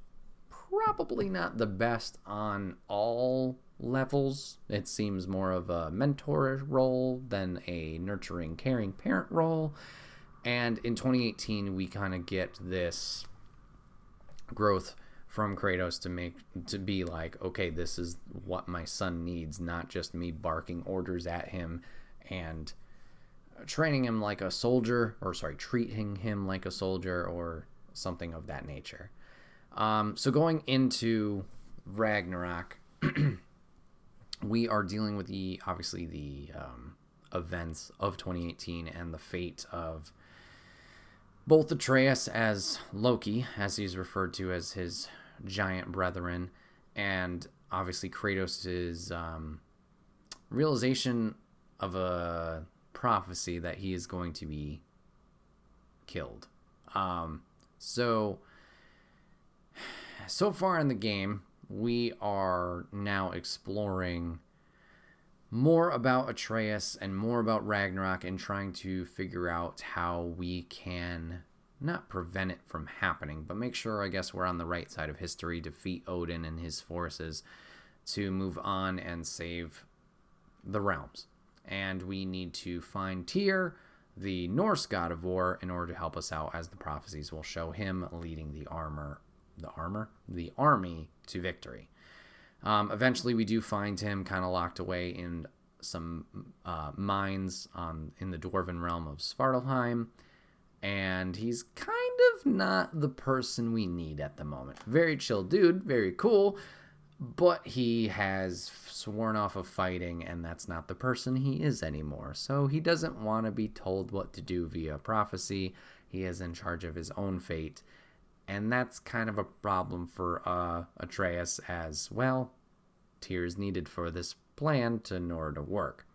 probably not the best on all levels. It seems more of a mentor role than a nurturing, caring parent role. And in 2018, we kind of get this growth from Kratos to be like, okay, this is what my son needs, not just me barking orders at him and treating him like a soldier, treating him like a soldier or something of that nature. So going into Ragnarok, we are dealing with the events of 2018 and the fate of both Atreus as Loki, as he's referred to as his giant brethren, and obviously Kratos' realization of a prophecy that he is going to be killed. So far in the game, we are now exploring more about Atreus and more about Ragnarok and trying to figure out how we can not prevent it from happening, but make sure, I guess, we're on the right side of history, defeat Odin and his forces to move on and save the realms. And we need to find Tyr, the Norse god of war, in order to help us out, as the prophecies will show him leading the army to victory. Eventually, we do find him kind of locked away in some mines in the dwarven realm of Svartalheim, and he's kind of not the person we need at the moment. Very chill dude, very cool, but he has sworn off of fighting, and that's not the person he is anymore. So he doesn't want to be told what to do via prophecy. He is in charge of his own fate, and that's kind of a problem for Atreus as well. Tears needed for this plan in order to work.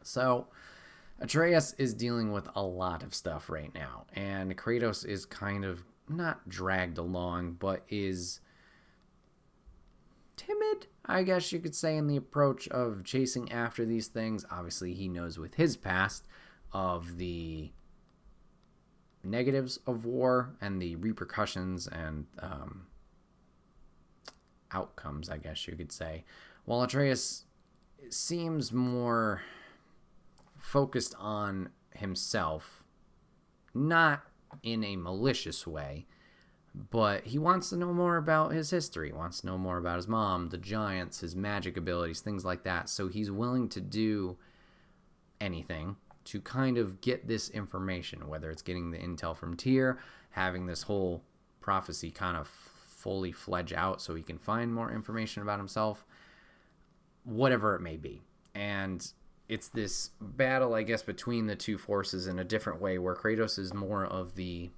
So Atreus is dealing with a lot of stuff right now, and Kratos is kind of not dragged along, but is timid timid, I guess you could say, in the approach of chasing after these things. Obviously, he knows with his past of the negatives of war and the repercussions and outcomes, I guess you could say. While Atreus seems more focused on himself, not in a malicious way, but he wants to know more about his history, wants to know more about his mom, the giants, his magic abilities, things like that. So he's willing to do anything to kind of get this information, whether it's getting the intel from Tyr, having this whole prophecy kind of fully fledge out so he can find more information about himself, whatever it may be. And it's this battle, I guess, between the two forces in a different way, where Kratos is more of the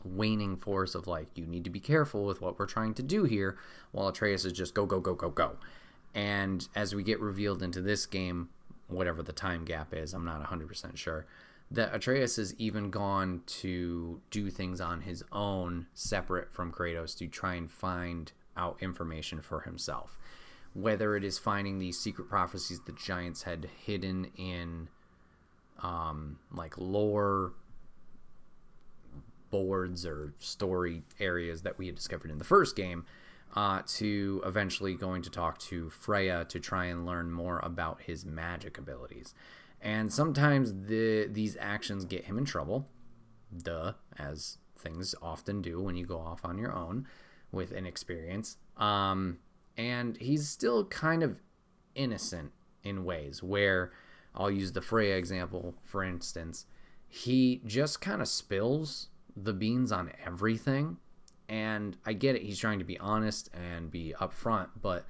waning force of like, you need to be careful with what we're trying to do here, while Atreus is just go, go, go, go, go. And as we get revealed into this game, whatever the time gap is, I'm not 100% sure, that Atreus has even gone to do things on his own separate from Kratos to try and find out information for himself. Whether it is finding these secret prophecies the giants had hidden in like lore boards or story areas that we had discovered in the first game, to eventually going to talk to Freya to try and learn more about his magic abilities. And sometimes these actions get him in trouble, as things often do when you go off on your own with inexperience. And he's still kind of innocent in ways where, I'll use the Freya example, for instance, he just kind of spills the beans on everything. And I get it, he's trying to be honest and be upfront, but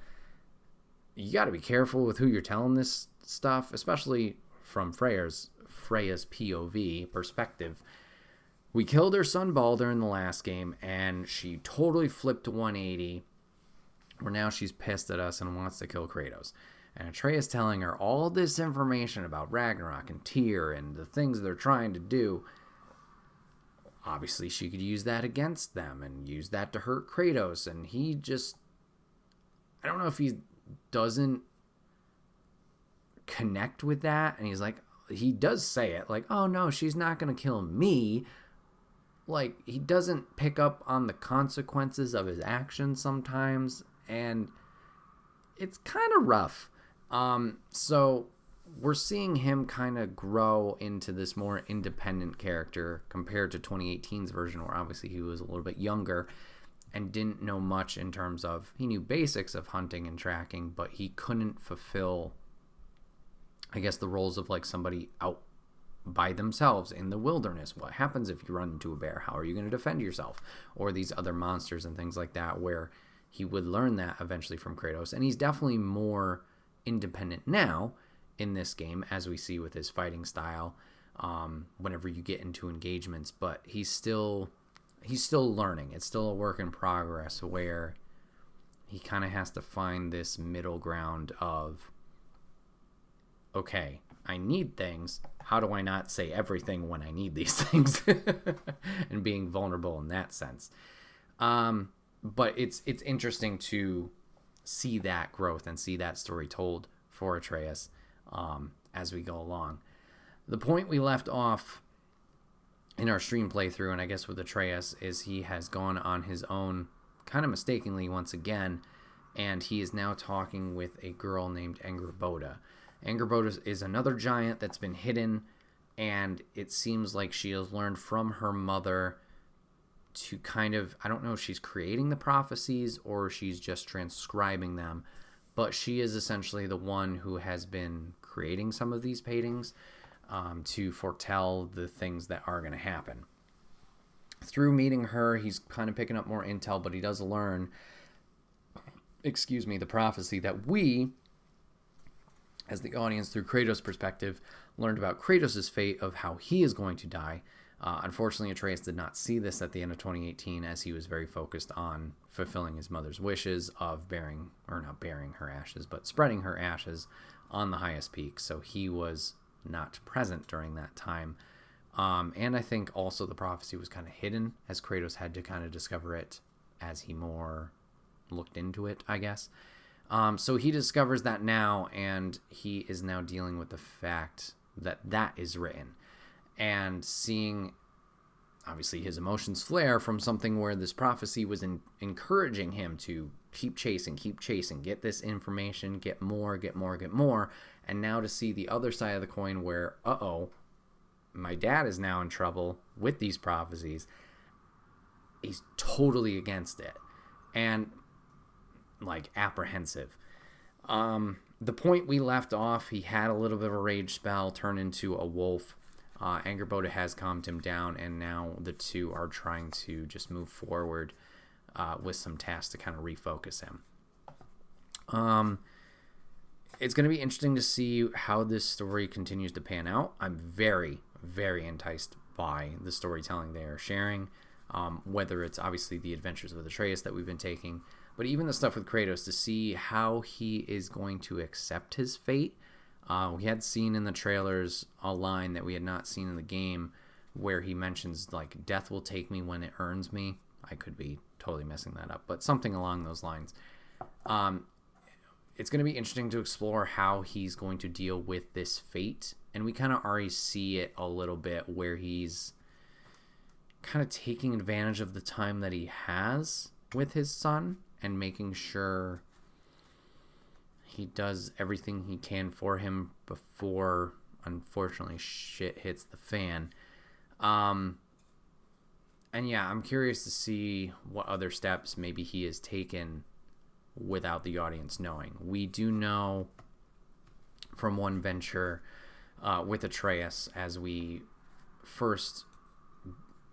you got to be careful with who you're telling this stuff, especially from Freya's POV perspective. We killed her son Baldur in the last game, and she totally flipped 180, where now she's pissed at us and wants to kill Kratos. And Atreus telling her all this information about Ragnarok and Tyr and the things they're trying to do. Obviously, she could use that against them and use that to hurt Kratos. And he just, I don't know if he doesn't connect with that. And he's like, he does say it like, oh no, she's not going to kill me. Like, he doesn't pick up on the consequences of his actions sometimes. And it's kind of rough. So we're seeing him kind of grow into this more independent character compared to 2018's version, where obviously he was a little bit younger and didn't know much in terms of, he knew basics of hunting and tracking, but he couldn't fulfill, I guess, the roles of like somebody out by themselves in the wilderness. What happens if you run into a bear? How are you going to defend yourself? Or these other monsters and things like that, where he would learn that eventually from Kratos. And he's definitely more independent now in this game, as we see with his fighting style, whenever you get into engagements. But he's still learning. It's still a work in progress, where he kind of has to find this middle ground of, okay, I need things. How do I not say everything when I need these things? And being vulnerable in that sense. But it's interesting to see that growth and see that story told for Atreus as we go along. The point we left off in our stream playthrough, and I guess with Atreus, is he has gone on his own, kind of mistakenly once again, and he is now talking with a girl named Angrboda. Angrboda is another giant that's been hidden, and it seems like she has learned from her mother to kind of, I don't know if she's creating the prophecies or she's just transcribing them, but she is essentially the one who has been creating some of these paintings to foretell the things that are going to happen. Through meeting her, he's kind of picking up more intel, but he does learn, the prophecy that we, as the audience, through Kratos' perspective, learned about Kratos' fate of how he is going to die. Unfortunately, Atreus did not see this at the end of 2018, as he was very focused on fulfilling his mother's wishes of not burying her ashes, but spreading her ashes on the highest peak. So he was not present during that time. And I think also the prophecy was kind of hidden, as Kratos had to kind of discover it as he more looked into it, I guess. So he discovers that now, and he is now dealing with the fact that that is written. And seeing, obviously, his emotions flare from something where this prophecy was encouraging him to keep chasing, get this information, get more. And now to see the other side of the coin where, my dad is now in trouble with these prophecies. He's totally against it. And, like, apprehensive. The point we left off, he had a little bit of a rage spell, turned into a wolf. Angerboda has calmed him down, and now the two are trying to just move forward with some tasks to kind of refocus him. It's going to be interesting to see how this story continues to pan out. I'm very, very enticed by the storytelling they are sharing, whether it's obviously the adventures of Atreus that we've been taking, but even the stuff with Kratos, to see how he is going to accept his fate. We had seen in the trailers a line that we had not seen in the game where he mentions, like, death will take me when it earns me. I could be totally messing that up, but something along those lines. It's going to be interesting to explore how he's going to deal with this fate, and we kind of already see it a little bit where he's kind of taking advantage of the time that he has with his son and making sure he does everything he can for him before, unfortunately, shit hits the fan. And yeah, I'm curious to see what other steps maybe he has taken without the audience knowing. We do know from one venture with Atreus, as we first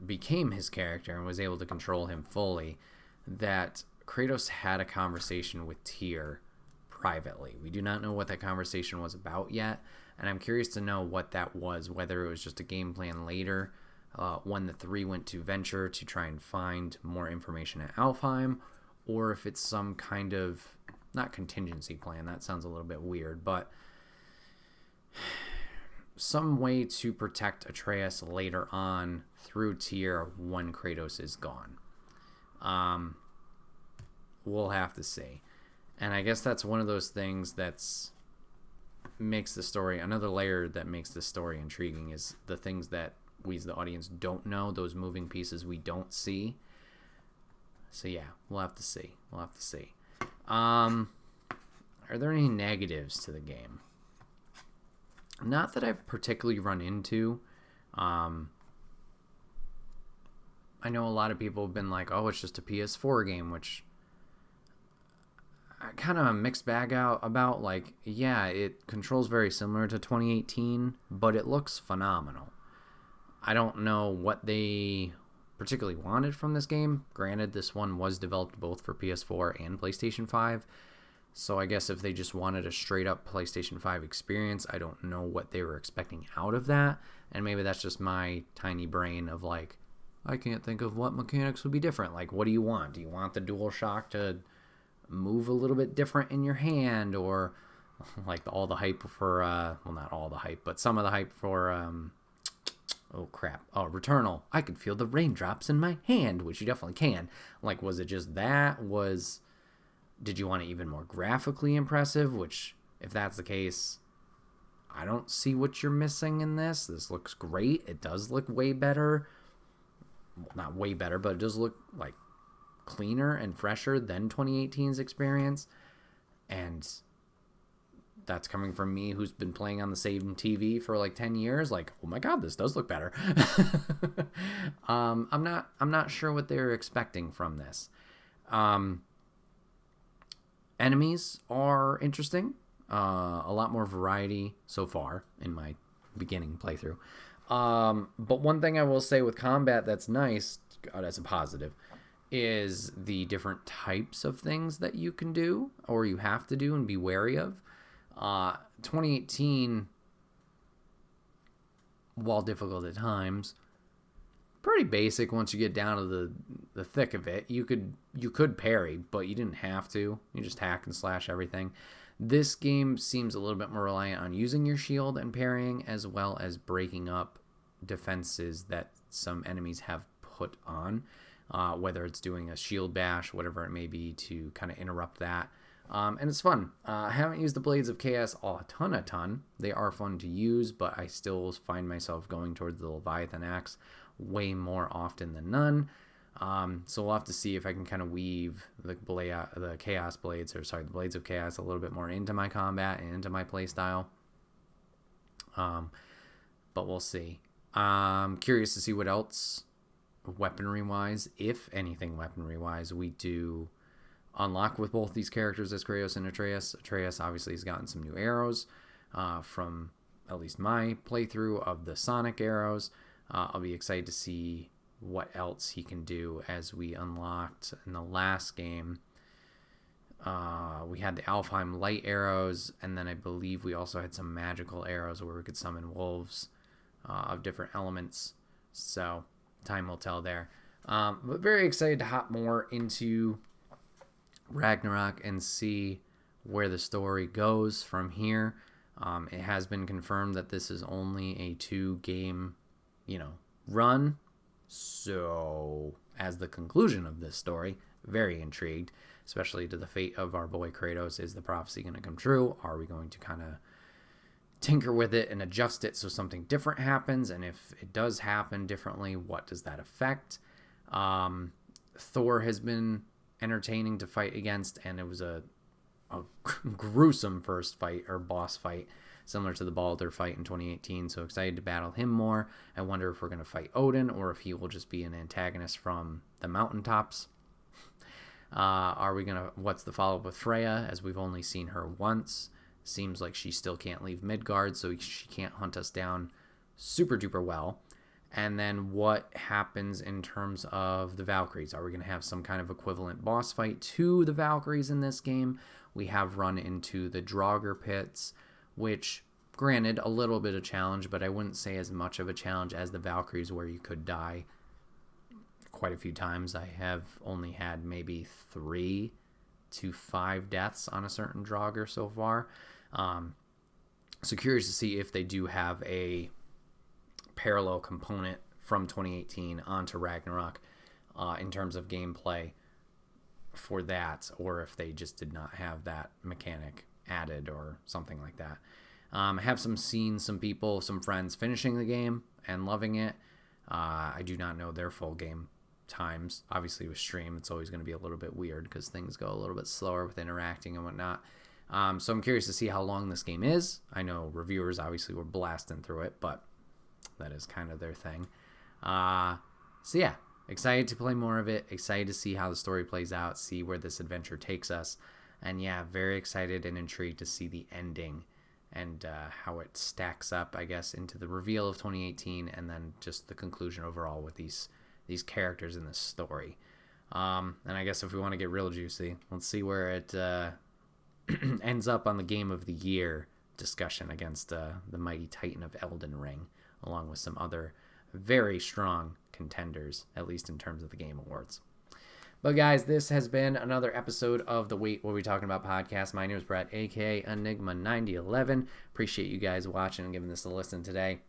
became his character and was able to control him fully, that Kratos had a conversation with Tyr privately. We do not know what that conversation was about yet, and I'm curious to know what that was, whether it was just a game plan later when the three went to Venture to try and find more information at Alfheim, or if it's some kind of, not contingency plan, that sounds a little bit weird, but some way to protect Atreus later on through Tyr when Kratos is gone. We'll have to see. And I guess that's one of those things that's makes the story, another layer that makes the story intriguing is the things that we as the audience don't know, those moving pieces we don't see. So yeah, we'll have to see. Are there any negatives to the game? Not that I've particularly run into. I know a lot of people have been like, oh, it's just a PS4 game, which I kind of a mixed bag about. Like, yeah, it controls very similar to 2018, but it looks phenomenal. I don't know what they particularly wanted from this game. Granted, this one was developed both for PS4 and PlayStation 5, so I guess if they just wanted a straight-up PlayStation 5 experience, I don't know what they were expecting out of that, and maybe that's just my tiny brain of, like, I can't think of what mechanics would be different. Like, what do you want? Do you want the DualShock to move a little bit different in your hand, or like all the hype for, well, not all the hype, but some of the hype for, Returnal. I could feel the raindrops in my hand, which you definitely can. Like, was it just that? Did you want it even more graphically impressive? Which, if that's the case, I don't see what you're missing in this. This looks great. It does look way better. Well, not way better, but it does look like cleaner and fresher than 2018's experience. And that's coming from me, who's been playing on the same TV for like 10 years. Like, oh my god, this does look better. I'm not sure what they're expecting from this. Enemies are interesting. A lot more variety so far in my beginning playthrough. But one thing I will say with combat that's nice, that's a positive, is the different types of things that you can do or you have to do and be wary of. 2018, while difficult at times, pretty basic once you get down to the thick of it. You could parry, but you didn't have to. You just hack and slash everything. This game seems a little bit more reliant on using your shield and parrying, as well as breaking up defenses that some enemies have put on. whether it's doing a shield bash, whatever it may be, to kind of interrupt that. And it's fun. I haven't used the Blades of Chaos a ton. They are fun to use, but I still find myself going towards the Leviathan Axe way more often than none. So we'll have to see if I can kind of weave the Chaos Blades, the Blades of Chaos a little bit more into my combat and into my playstyle. But we'll see. Curious to see what else weaponry-wise, if anything weaponry-wise, we do unlock with both these characters as Kratos and Atreus. Atreus obviously has gotten some new arrows from at least my playthrough of the Sonic arrows. I'll be excited to see what else he can do, as we unlocked in the last game. We had the Alfheim light arrows, and then I believe we also had some magical arrows where we could summon wolves of different elements. So time will tell there. But very excited to hop more into Ragnarok and see where the story goes from here. It has been confirmed that this is only a 2-game, run. So, as the conclusion of this story, very intrigued, especially to the fate of our boy Kratos. Is the prophecy going to come true? Are we going to kind of tinker with it and adjust it so something different happens? And if it does happen differently, what does that affect? Thor has been entertaining to fight against, and it was a gruesome first fight, or boss fight, similar to the Baldur fight in 2018. So excited to battle him more. I wonder if we're going to fight Odin, or if he will just be an antagonist from the mountaintops. What's the follow-up with Freya, as we've only seen her once? Seems like she still can't leave Midgard, so she can't hunt us down super duper well. And then what happens in terms of the Valkyries? Are we going to have some kind of equivalent boss fight to the Valkyries in this game? We have run into the Draugr pits, which, granted, a little bit of challenge, but I wouldn't say as much of a challenge as the Valkyries, where you could die quite a few times. I have only had maybe 3 to 5 deaths on a certain Draugr so far. So curious to see if they do have a parallel component from 2018 onto Ragnarok in terms of gameplay for that, or if they just did not have that mechanic added or something like that. Have seen some people, some friends finishing the game and loving it. I do not know their full game times. Obviously with stream, it's always going to be a little bit weird because things go a little bit slower with interacting and whatnot. So I'm curious to see how long this game is. I know reviewers obviously were blasting through it, but that is kind of their thing. So yeah, excited to play more of it. Excited to see how the story plays out, see where this adventure takes us. And yeah, very excited and intrigued to see the ending and how it stacks up, I guess, into the reveal of 2018, and then just the conclusion overall with these characters in this story. And I guess if we want to get real juicy, let's see where it ends up on the Game of the Year discussion against the mighty Titan of Elden Ring, along with some other very strong contenders, at least in terms of the Game Awards. But guys, this has been another episode of the Wait What Are We Talking About podcast. My name is Bret, aka Enigma9011. Appreciate you guys watching and giving this a listen today.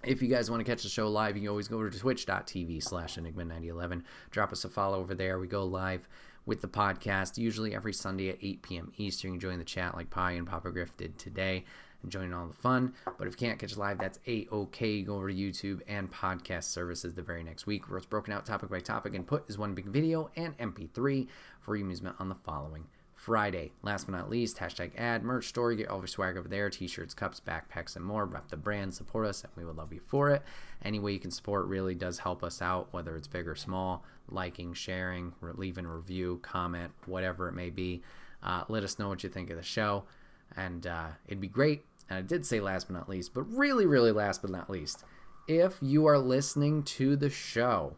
If you guys want to catch the show live, you can always go over to twitch.tv/Enigma9011. Drop us a follow over there. We go live with the podcast usually every Sunday at 8 p.m. Eastern. You can join the chat like Pi and Papa Griff did today and join all the fun. But if you can't catch live, that's A-OK. Go over to YouTube and podcast services the very next week, where it's broken out topic by topic and put as one big video and MP3 for your amusement on the following Friday. Last but not least, #ad, merch store. Get all your swag over there. T-shirts, cups, backpacks, and more. Rep the brand. Support us, and we would love you for it. Any way you can support really does help us out, whether it's big or small. Liking, sharing, leaving a review, comment, whatever it may be. Let us know what you think of the show, and it'd be great. And I did say last but not least, but really, really last but not least, if you are listening to the show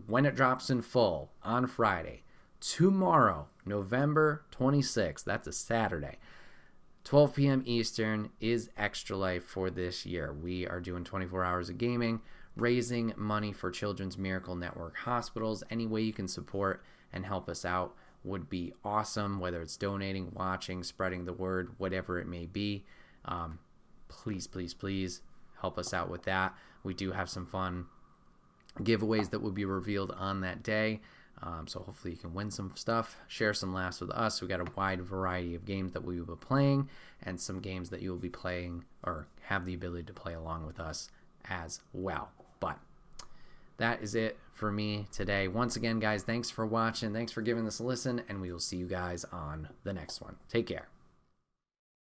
when it drops in full on Friday, tomorrow, November 26th, that's a Saturday, 12 p.m. Eastern is Extra Life for this year. We are doing 24 hours of gaming, raising money for Children's Miracle Network hospitals. Any way you can support and help us out would be awesome, whether it's donating, watching, spreading the word, whatever it may be. Please help us out with that. We do have some fun
giveaways that will be revealed on that day. So hopefully you can win some stuff, share some laughs with us. We got a wide variety of games that we will be playing, and some games that you will be playing or have the ability to play along with us as well. But that is it for me today. Once again, guys, thanks for watching. Thanks for giving this a listen, and we will see you guys on the next one. Take care.